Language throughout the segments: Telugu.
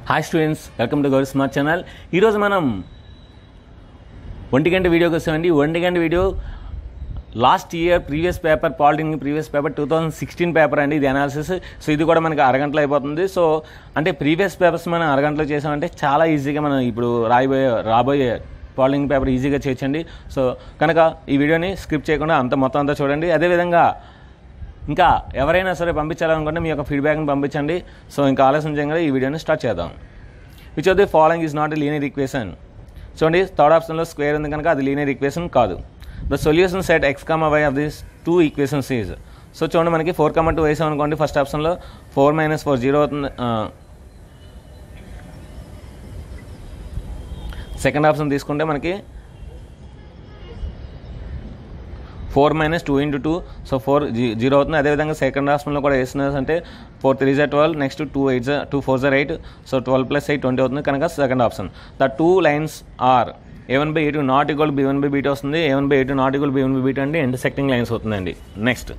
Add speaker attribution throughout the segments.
Speaker 1: Hi students, welcome to Gauri smart channel. ఈరోజు మనం 1 గంట వీడియోకి వస్తామండి. 1 గంట video last year previous paper politics previous paper 2016 paper అండి. ఇది అనాలిసిస్. సో ఇది కూడా మనకి అరగంటలో అయిపోతుంది. సో అంటే ప్రీవియస్ పేపర్స్ మనం అరగంటలో చేసామంటే చాలా ఈజీగా మనం ఇప్పుడు రాబోయే పాలిటిక్స్ పేపర్ ఈజీగా చేయొచ్చండి. సో కనుక ఈ వీడియోని స్కిప్ చేయకుండా మొత్తం అంతా చూడండి. అదేవిధంగా ఇంకా ఎవరైనా సరే పంపించాలనుకుంటే మీ యొక్క ఫీడ్బ్యాక్ని పంపించండి. సో ఇంకా ఆలస్యం చేయగా ఈ వీడియోని స్టార్ట్ చేద్దాం. Which of the following is not a linear equation? చూడండి, థర్డ్ ఆప్షన్లో స్క్వేర్ ఉంది కనుక అది లీనియర్ ఈక్వేషన్ కాదు. The solution set x, y of this 2 equations is. So చూడండి, మనకి 4, 2 వేసాం అనుకోండి. ఫస్ట్ ఆప్షన్లో 4 - 4 0 అవుతుంది. సెకండ్ ఆప్షన్ తీసుకుంటే మనకి 4 - 2 × 2, సో 4 0 అవుతుంది. అదేవిధంగా సెకండ్ ఆప్షన్లో కూడా వేసినారు అంటే 4 3 = 12, నెక్స్ట్ 2 4 = 8, సో 12 + 8 20 అవుతుంది కనుక second option. The 2 lines are A1/A2 not equal B1/B2 వస్తుంది. A1/A2 నాట్ ఈక్వల్ B1/B2 అంటే ఇంటర్సెక్టింగ్ లైన్స్ అవుతుందండి. Next,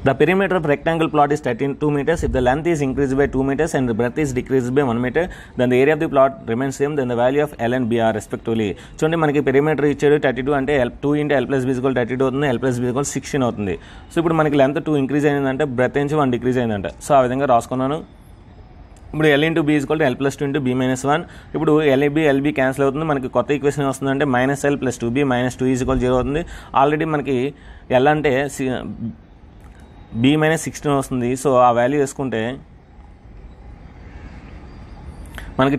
Speaker 1: the perimeter of rectangle plot is 32 meters. If the length is increased by 2 meters and the breadth is decreased by 1 meter, then the area of the plot remains same. Then the value of L and B are respectively. చూడండి, మనకి పెరిమీటర్ ఇచ్చాడు 32 అంటే 2 × L + B = 32 అవుతుంది. L + B = 16 అవుతుంది. సో ఇప్పుడు మనకి లెంత్ 2 ఇంక్రీజ్ అయిందంటే బ్రెత్ నుంచి 1 డిక్రీజ్ అయిందంట. సో ఆ విధంగా రాసుకున్నాను. ఇప్పుడు L × B = L + 2 × B - 1. ఇప్పుడు LB క్యాన్సిల్ అవుతుంది. మనకి కొత్త ఈక్వేషన్ వస్తుందంటే -L + 2B - 2 = 0 అవుతుంది. ఆల్రెడీ మనకి L అంటే B - 16 వస్తుంది. సో ఆ వాల్యూ వేసుకుంటే మనకి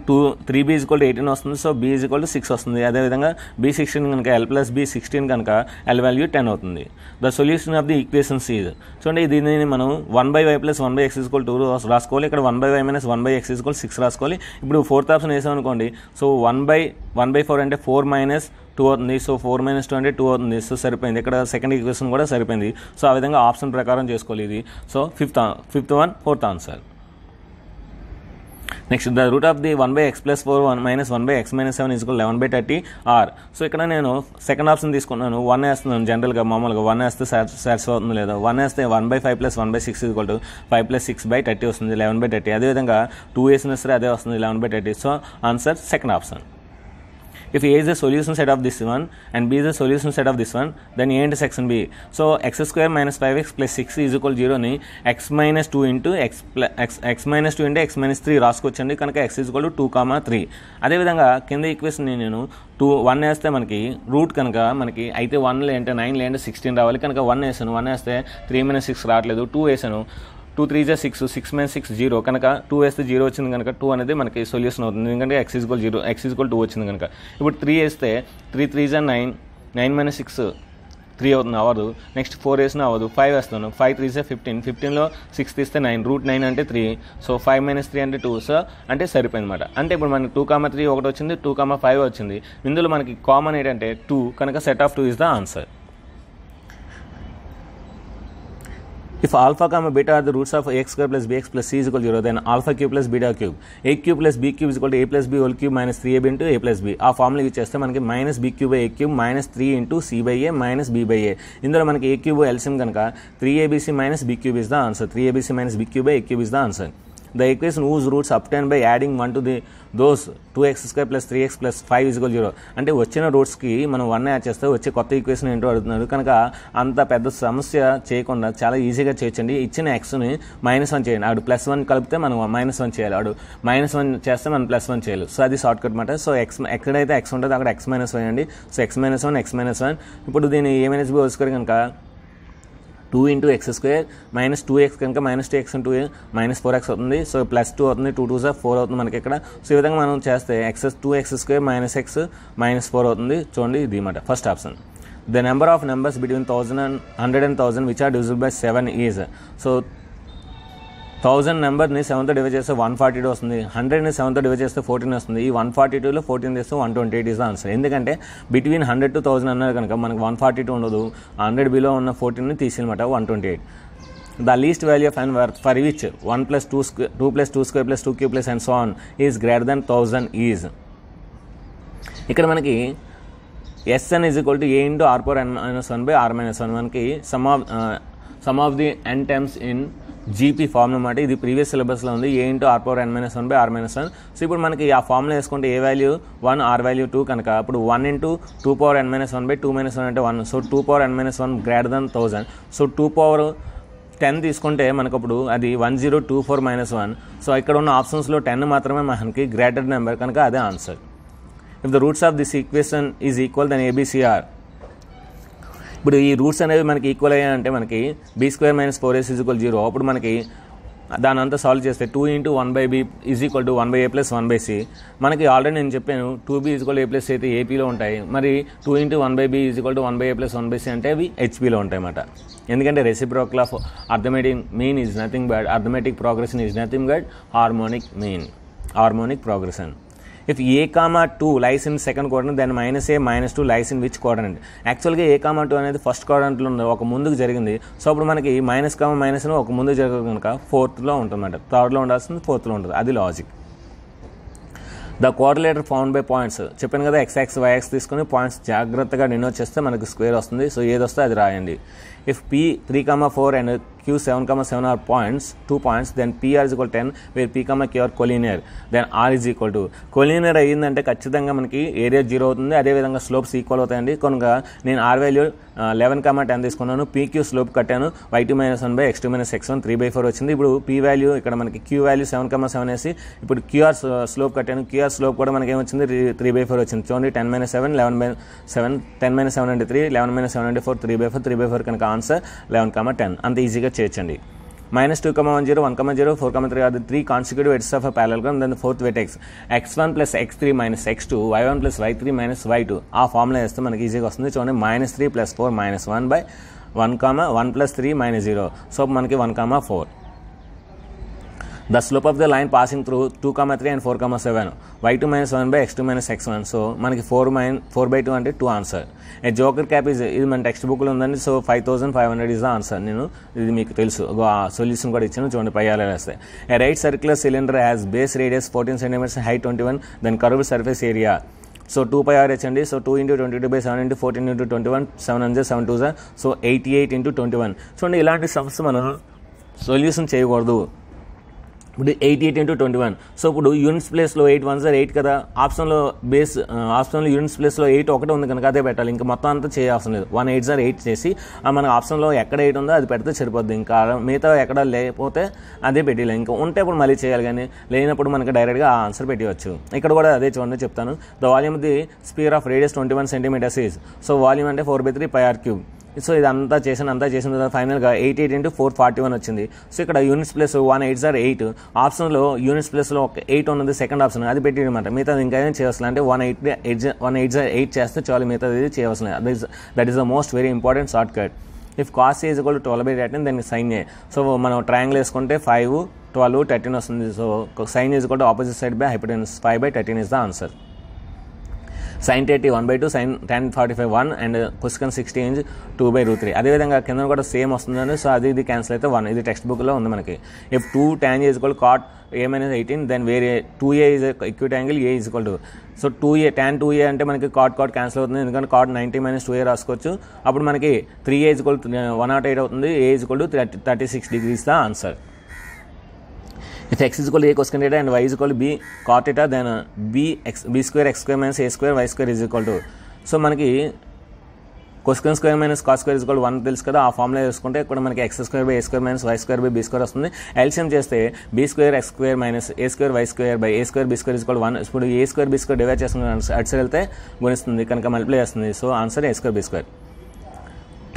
Speaker 1: 3B = 18 వస్తుంది. సో B = 6 వస్తుంది. అదేవిధంగా B 16 కనుక L + B 16 కనుక L వాల్యూ 10 అవుతుంది. The solution of the equations is. చూడండి, దీనిని మనం 1/y + 1/x = 2 రాసుకోవాలి. ఇక్కడ 1/y - 1/x = 6 రాసుకోవాలి. ఇప్పుడు ఫోర్త్ ఆప్షన్ వేసాం అనుకోండి. సో 1/4 అంటే 4 - 2 అవుతుంది. సో 4 - 2 అంటే 2 అవుతుంది. సో సరిపోయింది. ఇక్కడ సెకండ్ ఈక్వేషన్ కూడా సరిపోయింది. సో ఆ విధంగా ఆప్షన్ ప్రకారం చేసుకోవాలి ఇది. So fifth one fourth answer. Next, the root of the 1/x + 4 - 1/x - 7 = 11/30 are. So ఇక్కడ నేను సెకండ్ ఆప్షన్ తీసుకున్నాను. 1 వేస్తున్నాను. జనరల్గా మామూలుగా 1 వేస్తే సాటిస్ఫై అవుతుంది లేదా. 1 వేస్తే 1/5 + 1/6 = 5 + 6/30 వస్తుంది, 11/30. అదేవిధంగా 2 వేసినా సరే అదే వస్తుంది, 11/30. So answer second option. If A is the solution set of this one and B is the solution set of this one, then A intersection B. So x² - 5x + 6 = 0 ని x - 2 × x - 3 రాసుకోవచ్చండి. కనుక x = 2, 3. అదేవిధంగా కింద ఈక్వేషన్ నేను 1 వేస్తే మనకి రూట్ కనుక మనకి అయితే 1 లేదంటే 9 లేదంటే 16 రావాలి. కనుక 1 వేసాను. 1 వేస్తే 3 - 6 రావట్లేదు. 2 వేసాను. 2 3 = 6, 6 - 6 0 కనుక 2 వేస్తే 0 వచ్చింది కనుక 2 అనేది మనకి సొల్యూషన్ అవుతుంది. ఎందుకంటే x = 0, x = 2 వచ్చింది కనుక. ఇప్పుడు 3 వేస్తే 3 3 = 9, 9 - 6 3 అవుతుంది, అవ్వదు. నెక్స్ట్ 4 వేసినా అవ్వదు. 5 వేస్తాను. 5 3 = 15, 15లో 6 తీస్తే 9, రూట్ 9 అంటే 3. సో 5 - 3 అంటే 2. సో అంటే సరిపోయింది అనమాట. అంటే ఇప్పుడు మనకి 2, 3 ఒకటి వచ్చింది, 2, 5 వచ్చింది. ఇందులో మనకి కామన్ ఏంటంటే 2 కనుక set of 2 is the answer. If alpha, beta are the roots of ax² + bx + c = 0, then α³ + β³ a³ + b³ = a + b whole cube - 3ab × a + b. ఆ ఫార్ములా యూజ్ చేస్తే మనకి -b³ a³ - 3 × c/a - b/a. ఇందులో మనకి a³ ఎల్సిఎం కనుక 3abc - b³ is the answer. 3abc - b³ a³ is the answer. The equation whose roots obtained by adding 1 to those 2x² + 3x + 5 = 0. అంటే వచ్చిన రూట్స్కి మనం 1 యాడ్ చేస్తే వచ్చే కొత్త ఈక్వేషన్ ఏంటో అడుగుతున్నాడు. కనుక అంత పెద్ద సమస్య చేయకుండా చాలా ఈజీగా చేయొచ్చండి. ఇచ్చిన ఎక్స్ని -1 చేయండి. ఆడు +1 కలిపితే మనం -1 చేయాలి. ఆడు -1 చేస్తే మనం +1 చేయాలి. సో అది షార్ట్ కట్ మాట. సో ఎక్కడైతే x ఉంటుందో అక్కడ x - 1 వేయండి. So x - 1, x - 1. ఇప్పుడు దీన్ని a - b హోల్ స్క్వేర్ కనుక 2 × x² - 2x కనుక -2x × -4x అవుతుంది. సో +2 అవుతుంది. 2 2 = 4 అవుతుంది మనకి ఇక్కడ. సో ఈ విధంగా మనం చేస్తే 2x² - x - 4 అవుతుంది. చూడండి, ఇది మాట first option. The number of numbers between 100 and 1000 which are divisible by 7 is. So 1000 నెంబర్ని 7తో డివైడ్ చేస్తే 142 వస్తుంది. 100ని 7తో డివైడ్ చేస్తే 14 వస్తుంది. ఈ 142లో 14 చేస్తే 128 ఇస్ ద ఆన్సర్. ఎందుకంటే బిట్వీన్ 100 to 1000 అన్నారు కనుక మనకు 142 ఉండదు. 100 బిలో ఉన్న 14ని తీసేయమాట 128. The least value of n for which 1 + 2² + 2² + 2³ and so on is greater than 1000 is. ఇక్కడ మనకి Sn = a × r⁴ n - 1 / r - 1. మనకి sum of the n terms in GP formula అన్నమాట. ఇది ప్రీవియస్ సిలబస్లో ఉంది, a into r power n minus 1 by r minus 1. So ఇప్పుడు మనకి ఆ ఫార్ములా వేసుకుంటే a వాల్యూ 1 r వాల్యూ 2 కనుక ఇప్పుడు 1 into 2 power n minus 1 by 2 minus 1 అంటే 1. So 2 power n minus 1 greater than 1000. So 2 power 10 తీసుకుంటే మనకు అప్పుడు అది 1024 మైనస్ 1. సో ఇక్కడ ఉన్న ఆప్షన్స్లో 10 మాత్రమే మనకి గ్రేటర్ నెంబర్ కనుక అదే answer. If the roots of this equation is equal then A B C are. ఇప్పుడు ఈ రూట్స్ అనేవి మనకి ఈక్వల్ అయ్యాయంటే మనకి b² మైనస్ 4ac ఈజ్ 0. అప్పుడు మనకి దాని అంతా సాల్వ్ చేస్తే 2 into 1/b is equal to 1/a plus 1/c. మనకి ఆల్రెడీ నేను చెప్పాను 2b is equal a plus అయితే ఏపీలో ఉంటాయి, మరి 2 into 1/b is equal to 1/a plus 1/c అంటే అవి హెచ్పీలో ఉంటాయి అన్నమాట. ఎందుకంటే reciprocal of arithmetic mean is nothing but arithmetic progression is nothing but harmonic mean, harmonic progression. If a comma 2 lies in second quadrant, then minus a minus 2 lies in which quadrant? యాక్చువల్గా a comma 2 అనేది ఫస్ట్ క్వాడ్రంట్లో ఉంది, ఒక ముందుకు జరిగింది. సో అప్పుడు మనకి మైనస్ కామా మైనస్ ఒక ముందుకు జరగదు కనుక ఫోర్త్లో ఉంటుందన్నమాట. థర్డ్లో ఉండాల్సింది ఫోర్త్లో ఉంటుంది, అది logic. The coordinator found by points చెప్పాను కదా, x యాక్స్ y యాక్స్ తీసుకుని పాయింట్స్ జాగ్రత్తగా డినోట్ చేస్తే మనకి స్క్వేర్ వస్తుంది. సో ఏది వస్తే అది రాయండి. If p 3, 4 and q 7, 7 are points, 2 points, then p r is equal to 10, where p, q are collinear, then r is equal to. collinear అయ్యిందంటే ఖచ్చితంగా మనకి ఏరియా 0 అవుతుంది, అదేవిధంగా స్లోప్స్ ఈక్వల్ అవుతాయండి. కనుక నేను r వాల్యూ 11, 10 తీసుకున్నాను, pq స్లోప్ కట్టాను, y2 minus 1 by x2 minus x1 3/4 వచ్చింది. ఇప్పుడు p వాల్యూ ఇక్కడ మనకి q వాల్యూ 7, 7 వేసి ఇప్పుడు qr స్లోప్ కట్టాను, qr స్లోప్ కూడా మనకి ఏమొచ్చింది 3/4 వచ్చింది. చూడండి 10 మైనస్ 7 11/7, 10 మైనస్ 7 అంటే 3, 11 మైనస్ 7 అంటే 4, 3/4 కనుక ఆన్సర్ 11, 10. అంత ఈజీగా చేయొచ్చండి. -2, 1, 0, 1, 0, 4, 3 are the 3 consecutive edges of a parallelogram. Then the fourth vertex x1 plus x3 minus x2, y1 plus y3 minus y2. ఆ ఫార్ములా వేస్తే మనకి ఈజీగా వస్తుంది. చూడండి -3 + 4 -1 by 1, 1 plus 3 minus 0. సో మనకి 1, 4. The slope of the line passing through 2, 3 and 4, 7. y2 minus 1 by x2 minus x1. So మనకి 4/2 అంటే 2 ఆన్సర్. ఏ జోకర్ క్యాప్ ఇది మన టెక్స్ట్ బుక్లో ఉందండి. So 5500 is the answer. నేను ఇది మీకు తెలుసు, సొల్యూషన్ కూడా ఇచ్చాను చూడండి, పైయాలే వేస్తే. A right circular cylinder has base radius 14 cm, height 21, then curved surface area. So 2πRh అండి. So 2 × 22/7 × 14 × 21, 7 7 2 so 88 × 21. చూడండి ఇలాంటి సమ్స్ మనం సొల్యూషన్ చేయకూడదు. ఇప్పుడు 88 × 21. సో ఇప్పుడు యూనిట్స్ ప్లేస్లో 8 1s are 8 కదా, ఆప్షన్లో యూనిట్స్ ప్లేస్లో 8 ఒకటే ఉంది కనుక అదే పెట్టాలి. ఇంకా మొత్తం అంతా చేయాల్సిన లేదు. 1 8s are 8 చేసి మన ఆప్షన్లో ఎక్కడ 8 ఉందో అది పెడితే సరిపోద్ది. ఇంకా మిగతా ఎక్కడ లేకపోతే అదే పెట్టాలి. ఇంకా ఉంటే ఇప్పుడు మళ్ళీ చేయాలి, కానీ లేనప్పుడు మనకి డైరెక్ట్గా ఆ ఆన్సర్ పెట్టవచ్చు. ఇక్కడ కూడా అదే చూడండి చెప్తాను. The volume the spear of radius 21 cm is. So volume అంటే 4/3 πr³. సో ఇదంతా చేసిన తర్వాత ఫైనల్గా 88 × 441 వచ్చింది. సో ఇక్కడ యూనిట్స్ ప్లస్ 1 8s are 8, ఆప్షన్లో యూనిట్స్ ప్లస్లో ఒక 8 ఉన్నది సెకండ్ ఆప్షన్, అది పెట్టి అనమాట. మిగతాది ఇంకా ఏం చేయవలసిన అంటే 1 8s are 8 చేస్తే చాలు, మిగతాది చేయవలసిన. That is the most very important short cut. If cos A is equal to 12/13, then sin A. So మనం ట్రయాంగిల్ వేసుకుంటే 5, 12, 13 వస్తుంది. So sin A is equal to opposite side by hypotenuse 5/13 is the answer. sin 30 1/2, sin tan 45 1 and cosecant 60 inch 2/√3. అదేవిధంగా కింద కూడా సేమ్ వస్తుందండి. సో అది ఇది క్యాన్సిల్ అయితే 1. ఇది టెక్స్ట్ బుక్లో ఉంది మనకి. If 2 tan A is equal to cot A minus 18, then వేరే 2A is acute angle A is equal to. So 2A tan 2A అంటే మనకి cot క్యాన్సిల్ అవుతుంది, ఎందుకంటే cot 90 - 2A రాసుకోవచ్చు. అప్పుడు మనకి 3A is equal to 108 అవుతుంది, A is equal to 36 degrees the answer. If x is equal to a cosecant theta and y is equal to b cot theta, then b square x square minus a square y square is equal to. So మనకి cosecant square minus cos square is equal to 1 తెలుసు కదా, ఆ ఫార్ములా వేసుకుంటే ఇక్కడ మనకి x square by a square minus y square by b square వస్తుంది. ఎల్సిఎం చేస్తే b square x square minus a square y square by a square b square is equal to 1. ఇప్పుడు a square b square divide చేస్తుంది, అటు సైడ్ వెళ్తే గుణిస్తుంది కనుక మల్టిప్లై చేస్తుంది. So answer a square b square.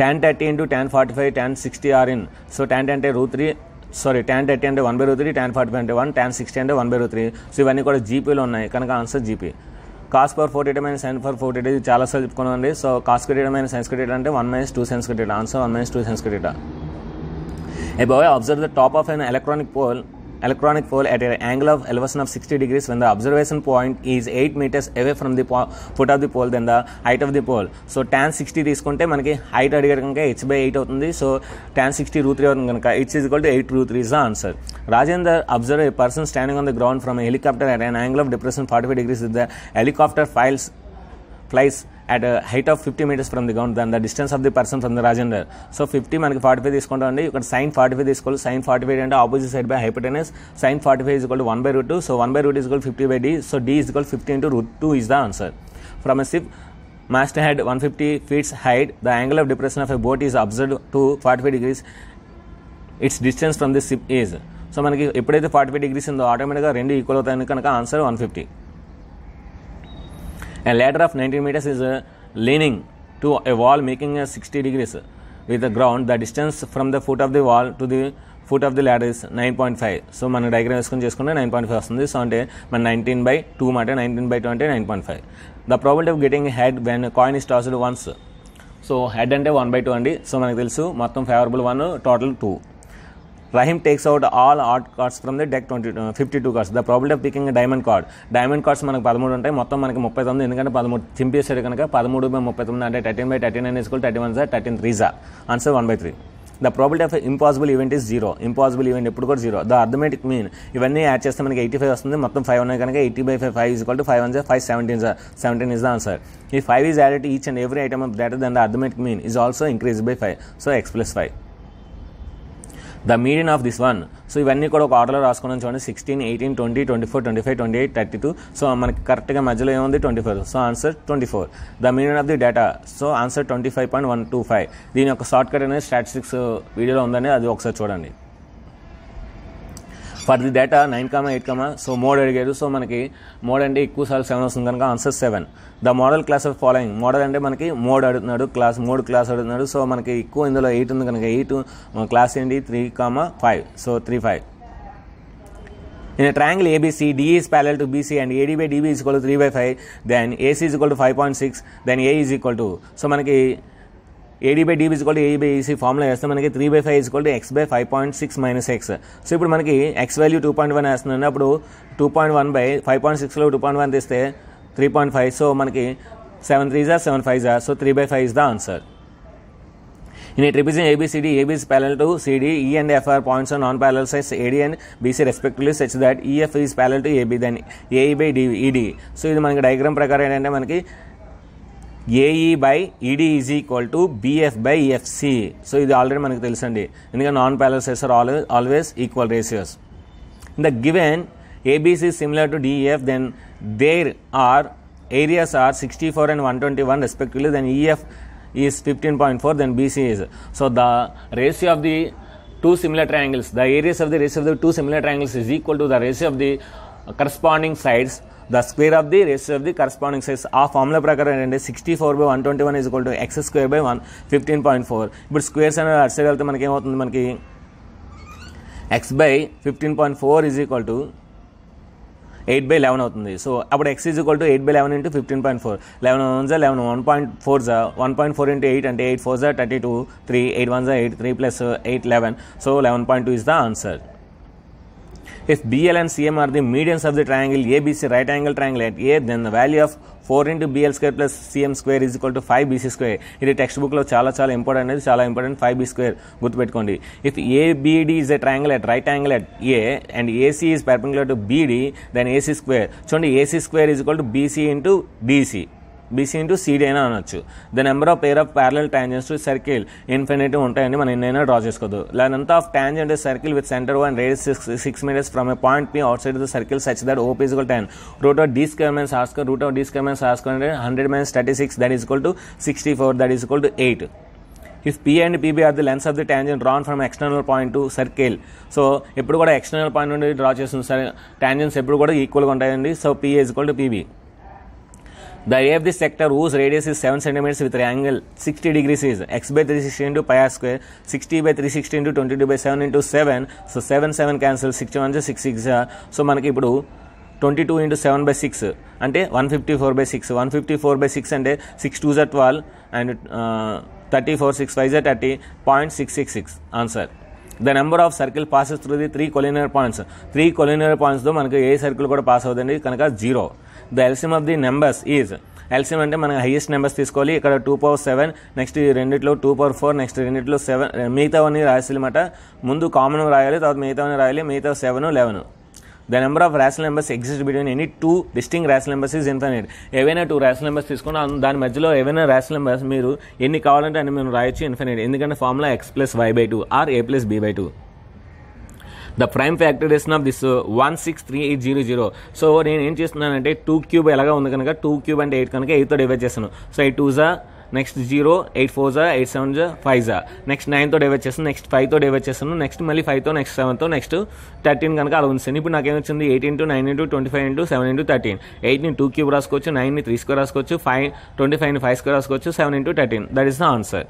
Speaker 1: tan 30 × tan 45, tan 60 are in. So tan అంటే √3, tan 30 అంటే 1/√3, tan 45 అంటే 1, tan 60 అంటే 1/√3. సో ఇవన్నీ కూడా జీపీలో ఉన్నాయి కనుక answer GP. cos power 4θ - sin power 4θ ఇది చాలాసార్లు చెప్పుకున్నామండి. సో cos θ - sin θ అంటే 1 - 2 sin θ. Answer 1 - 2 sin θ. A boy observed the top of an electronic pole at an angle of elevation of 60 degrees when the observation point is 8 meters away from the foot of the pole, then the height of the pole. So tan 60 తీసుకుంటే మనకి హైట్ అడిగారు కనుక h/8 అవుతుంది. సో tan 60 √3 అవుతుంది కనుక h is equal to 8√3 is the answer. Rajendra observed a person standing on the ground from a helicopter at an angle of depression 45 degrees. The helicopter flies at a height of 50 meters from the ground than the distance of the person from the Rajendra. So 50 మనకి 45 తీసుకుంటామండి. ఇక్కడ sin 45 తీసుకోవాలి. sin 45 అంటే opposite side by hypotenuse. sin 45 is equal to 1 by root 2. So 1 by root is equal to 50 by d. So d is equal to 50 into root 2 is the answer. From a ship masthead 150 feet height, the angle of depression of a boat is observed to 45 degrees. Its distance from the ship is. So మనకి ఎప్పుడైతే 45 degrees ఉందో ఆటోమేటిక్గా రెండు ఈక్వల్ అవుతాయని కనుక answer 150. A ladder of 19 meters is leaning to a wall making a 60 degrees with the ground. The distance from the foot of the wall to the foot of the ladder is 9.5. So మన డయాగ్రామ్ వేసుకొని చేసుకుంటే 9.5 వస్తుంది. సో అంటే మన 19/2 మాట 19/2 అంటే 9.5. The probability of getting a head when a coin is tossed once. So head అంటే 1/2 అండి. సో మనకు తెలుసు మొత్తం favourable 1 total 2. Rahim takes out all odd cards from the deck 52 cards. The probability of picking a diamond card. Diamond cards మనకు 13 ఉంటాయి. మొత్తం మనకి 39 ఎందుకంటే 13 చింపేసాడు కనుక 13/39 అంటే 13/39 is equal to 31 13 3 answer 1/3. The probability of impossible event is 0. Impossible event ఎప్పుడు కూడా 0. The arithmetic mean ఇవన్నీ యాడ్ చేస్తే మనకి 85 వస్తుంది. మొత్తం 5 ఉన్నాయి కనుక 80/5 5 is equal to 5 1 5 17 is the answer. If 5 is added to each and every item of data, then the arithmetic mean is also increased by 5. So x plus 5. The median of this one. So ఇవన్నీ కూడా ఒక ఆర్డర్లో రాసుకున్నాం చూడండి. 16 18 20 24 25 28 32. సో మనకి కరెక్ట్గా మధ్యలో ఏముంది 24. So answer 24. The median of the data. So answer 25.125. దీని యొక్క షార్ట్ కట్ అనేది స్టాటిస్టిక్స్ వీడియోలో ఉందని అది ఒకసారి చూడండి. For the data 9, 8, so mode అడిగారు. సో మనకి మోడ్ అంటే ఎక్కువ సార్లు 7 వస్తుంది కనుక answer 7. The modal class of following. Model అంటే మనకి మోడ్ అడుగుతున్నాడు, మోడ్ క్లాస్ అడుగుతున్నాడు. సో మనకి ఎక్కువ ఇందులో 8 ఉంది కనుక 8 క్లాస్ ఏంటి 3, 5. So 3, 5. In a triangle ABC, D is parallel to BC and AD by DB is equal to 3/5, then AC is equal to 5.6, then A is equal to. So మనకి AD by DB is equal to AE by EC formula వేస్తే మనకి 3/5 is equal to x by 5.6 minus x. So ఇప్పుడు మనకి x వాల్యూ 2.1 వేస్తుందండి. అప్పుడు 2.1 by 5.6లో 2.1 తీస్తే 3.5. సో మనకి 7 3s are 7 5s are. So 3/5 is the answer. In a trapezium ABCD, AB is parallel to CD, E and F are points on non-parallel sides AD and BC respectively such that EF is parallel to AB, then AE by ED. So ఇది మనకి డయాగ్రామ్ ప్రకారం ఏంటంటే మనకి AE by ED is equal to BF by EFC. So ఇది ఆల్రెడీ మనకు తెలుసండి, ఎందుకంటే non parallel sides are always equal ratios. The given ABC is similar to DEF, then their areas are 64 and 121 respectively, then EF is 15.4, then BC is. So the ratio of the two similar triangles, the areas of the ratio of the two similar triangles is equal to the ratio of the corresponding sides, the square of the ratio of the corresponding sides. ఆ ఫార్ములా ప్రకారం ఏంటంటే 64/121 is equal to x square by 15.4. ఇప్పుడు స్క్వేర్స్ అనేది అటు సైడ్ వెళ్తే మనకి ఏమవుతుంది, మనకి x by 15.4 is equal to 8/11 అవుతుంది. సో అప్పుడు x is equal to 8/11 into 15.4. 11 1s 11, 1.4s 1.4 into 8 అంటే 8 4s 32, 3 8 1s 8, 3 plus 8 11. So 11.2 is the answer. If BL and CM are the medians of the triangle ABC, right angle triangle at A, then the value of 4 into BL square plus CM square is equal to 5BC square. ఇది టెక్స్ట్ బుక్లో చాలా ఇంపార్టెంట్ అనేది, చాలా ఇంపార్టెంట్. 5B square గుర్తుపెట్టుకోండి. If ABD is a triangle at right angle at A and AC is perpendicular to BD, then AC square. చూడండి, AC square is equal to BC into DC. BC into CD అయినా అనొచ్చు. The number of pair of parallel tangents to circle infinity ఉంటాయండి, మనం ఎన్నైనా డ్రా చేసుకోవద్దు. Length of tangent circle with centre and radius 6 meters from A point P out side the circle such that OP is equal to 10. Root of D square minus R square, root of D square minus R square అంటే 100 minus 36, that is equal to 64, that is equal to 8. If P and PB are the lengths of the tangent drawn from external point to circle, so ఎప్పుడు కూడా ఎక్స్టర్నల్ పాయింట్ నుండి డ్రా చేస్తుంది సరే, టాంజెంట్స్ ఎప్పుడు కూడా ఈక్వల్గా ఉంటాయండి. So P is equal to PB. The area of this sector whose radius is 7 centimeters with angle 60 degrees is x by 360 into pi r square, 60 by 360 into 22/7 into 7. So 7 cancel, 61 6 6. So మనకి ఇప్పుడు 22 into 7/6 అంటే 154/6. 154/6 అంటే 6 2s 12 and 34 6 5s 30, 0.666 answer. The number of circle passes through the 3 collinear points. 3 collinear points తో మనకి ఏ సర్కిల్ కూడా పాస్ అవుతుంది కనుక 0. The LCM of the numbers is, LCM అంటే మనం హైయెస్ట్ నెంబర్స్ తీసుకోవాలి. ఇక్కడ 2/7, నెక్స్ట్ రెండిట్లో 2/4, నెక్స్ట్ రెండిట్లో 7, మిగతావన్నీ రాయాలన్నమాట. ముందు కామన్ రాయాలి, తర్వాత మిగతావన్నీ రాయాలి. మిగతా 7 11. The number of rational numbers exist between any two distinct rational numbers is infinite. ఏవైనా టూ రేషనల్ నెంబర్స్ తీసుకుని దాని మధ్యలో ఏవైనా రేషనల్ నెంబర్స్ మీరు ఎన్ని కావాలంటే అని మేము రాయొచ్చు ఇన్ఫైనైట్. ఎందుకంటే formula x+y/2 or a+b/2. The prime factorization of this 163800. So నేను ఏం చేస్తున్నానంటే 2³ ఎలాగా ఉంది కనుక 2³ అంటే 8 కనుక 8తో డివైడ్ చేస్తాను. సో 8 2 నెక్స్ట్ 0, 8 4 8 7 5 నెక్స్ట్ 9తో డివైడ్ చేస్తాను, నెక్స్ట్ 5తో డివైడ్ చేస్తాను, నెక్స్ట్ మళ్ళీ 5తో, నెక్స్ట్ 7తో, నెక్స్ట్ 13 కనుక అలా ఉంచాను. ఇప్పుడు నాకేం వచ్చింది 8 × 9 × 25 × 7 × 13. 8ని 2³ రాసుకోవచ్చు, 9ని 3² రాసుకోవచ్చు, 25ని 5² రాసుకోవచ్చు, 7 × 13. That is the answer.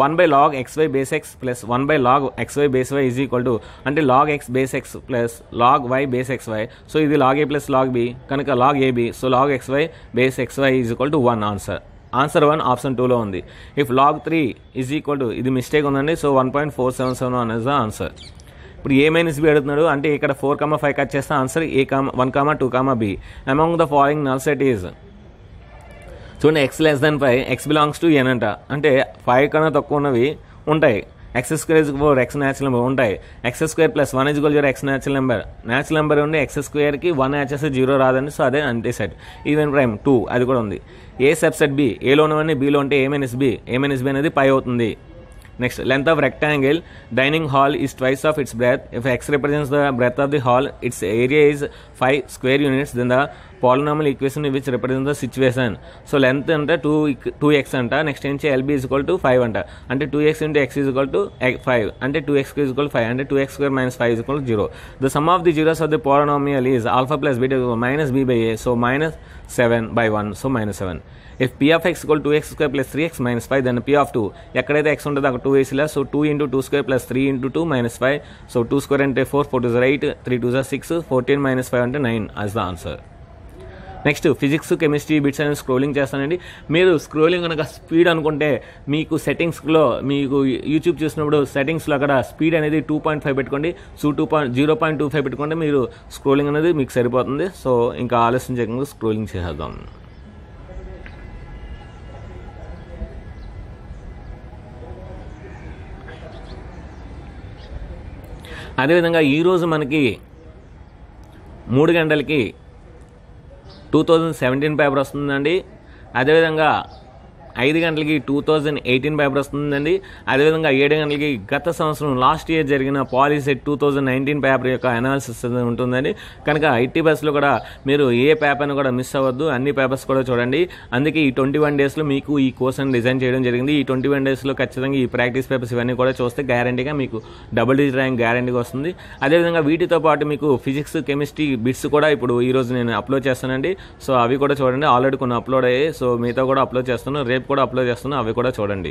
Speaker 1: 1/log xy base x plus 1/log xy base y is equal to అంటే log x base x plus log y base xy. So ఇది log a plus log b కనుక log ab. So log xy base xy is equal to 1 answer. Answer 1 option 2లో ఉంది. If log 3 is equal to ఇది మిస్టేక్ ఉందండి. సో 1.477 అనేది ఆన్సర్. ఇప్పుడు a - b అడుగుతున్నాడు అంటే ఇక్కడ 4, 5 కట్ చేస్తే answer a, 1, 2, b. Among the following null set is చూడండి x<5 x belongs to n అంట. అంటే 5 కన్నా తక్కువ ఉన్నవి ఉంటాయి. x² = 4 x న్యాచురల్ నెంబర్ ఉంటాయి. x² + 1 = 0 x న్యాచురల్ నెంబర్ ఉండి x²కి 1 యాడ్ చేస్తే 0 రాదండి. సో అదే అంతే సెట్. ఈవెన్ ప్రైమ్ 2 అది కూడా ఉంది. ఏ సబ్సెట్ b ఏలో ఉన్నవన్నీ bలో ఉంటే a - b అనేది π అవుతుంది. Next length of rectangle dining hall is twice of its breadth. If x represents the breadth of the hall, its area is 5 square units, then the polynomial equation which represents the situation. So length అంటే 2x అంట. నెక్స్ట్ ఏంటి LB = 5 అంట. అంటే 2x × x = 5 అంటే 2x² = 5 అంటే 2x² - 5 = 0. The sum of the zeros of the polynomial is alpha plus beta -b/a. So -7/1. So -7. If p of x = 2x² + 3x - 5, then p of 2 ఎక్కడైతే x ఉంటుందో అక్కడ 2 వేసిలా. సో 2 × 2² + 3 × 2 - 5. సో 2² అంటే 4, 4 2 8, 3 2 6, 14 - 5 అంటే 9 as the answer. Next physics chemistry bits అనేది స్క్రోలింగ్ చేస్తానండి. మీరు స్క్రోలింగ్ కనుక స్పీడ్ అనుకుంటే మీకు సెట్టింగ్స్లో మీకు యూట్యూబ్ చూసినప్పుడు సెట్టింగ్స్లో అక్కడ స్పీడ్ అనేది 2.5 పెట్టుకోండి. సో 0.25 పెట్టుకుంటే మీరు స్క్రోలింగ్ అనేది మీకు సరిపోతుంది. సో ఇంకా ఆలస్యం చేయకుండా స్క్రోలింగ్ చేసేద్దాం. అదేవిధంగా ఈరోజు మనకి 3 గంటలకి 2017 పేపర్ వస్తుందండి. అదేవిధంగా 5 గంటలకి 2018 పేపర్ వస్తుందండి. అదేవిధంగా 7 గంటలకి గత సంవత్సరం లాస్ట్ ఇయర్ జరిగిన పాలిసెట్ 2019 పేపర్ యొక్క అనాలిసిస్ ఉంటుందండి. కనుక 80% కూడా మీరు ఏ పేపర్ని కూడా మిస్ అవ్వద్దు, అన్ని పేపర్స్ కూడా చూడండి. అందుకే ఈ 21 డేస్లో మీకు ఈ కోర్సుని డిజైన్ చేయడం జరిగింది. ఈ 21 డేస్లో ఖచ్చితంగా ఈ ప్రాక్టీస్ పేపర్స్ ఇవన్నీ కూడా చూస్తే గ్యారంటీగా మీకు డబుల్ డిజిట్ ర్యాంక్ గ్యారంటీగా వస్తుంది. అదేవిధంగా వీటితో పాటు మీకు ఫిజిక్స్ కెమిస్ట్రీ బిట్స్ కూడా ఇప్పుడు ఈరోజు నేను అప్లోడ్ చేస్తానండి. సో అవి కూడా చూడండి. ఆల్రెడీ కొన్ని అప్లోడ్ అయ్యాయి. సో మీతో కూడా అప్లోడ్ చేస్తాను, రేపు కూడా అప్లోడ్ చేస్తున్నాను, అవి కూడా చూడండి.